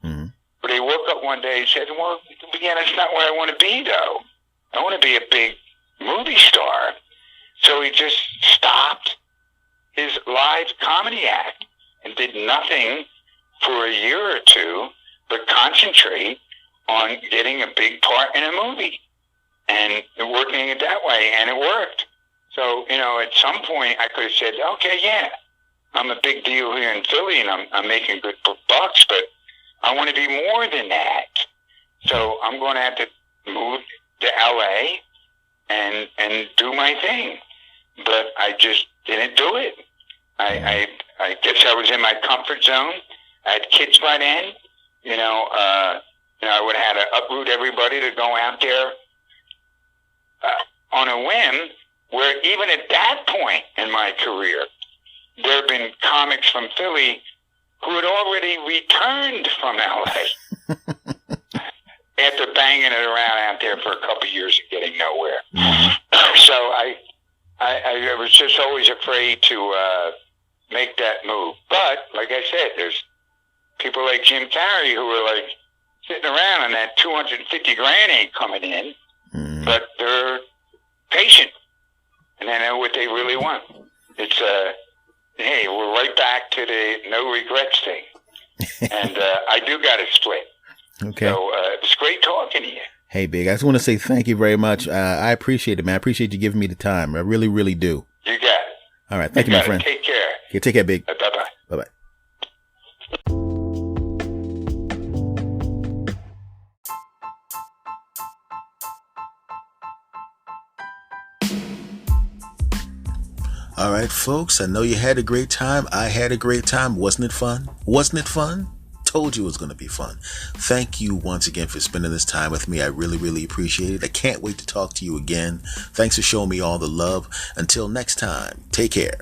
But he woke up one day and said, well, yeah, that's not where I want to be, though. I want to be a big movie star. So he just stopped his live comedy act and did nothing for a year or 2 but concentrate on getting a big part in a movie and working it that way, and it worked. So, at some point I could have said, okay, yeah, I'm a big deal here in Philly and I'm making good bucks, but I want to be more than that. So I'm going to have to move to L.A. and do my thing. But I just didn't do it. I guess I was in my comfort zone. I had kids by then. I would have had to uproot everybody to go out there on a whim, where even at that point in my career, there have been comics from Philly who had already returned from L.A. after banging it around out there for a couple of years and getting nowhere. So I was just always afraid to make that move. But, like I said, there's people like Jim Carrey who were like sitting around and that $250,000 ain't coming in, but they're patient and they know what they really want. It's hey, we're right back to the no regrets thing. And I do got it split. Okay. So it's great talking to you. Hey, Big, I just want to say thank you very much. I appreciate it, man. I appreciate you giving me the time. I really, really do. You got it. All right. Thank you, my friend. Take care. Okay, take care, Big. Bye-bye. Bye-bye. All right, folks, I know you had a great time. I had a great time. Wasn't it fun? Wasn't it fun? Told you it was going to be fun. Thank you once again for spending this time with me. I really, really appreciate it. I can't wait to talk to you again. Thanks for showing me all the love. Until next time, take care.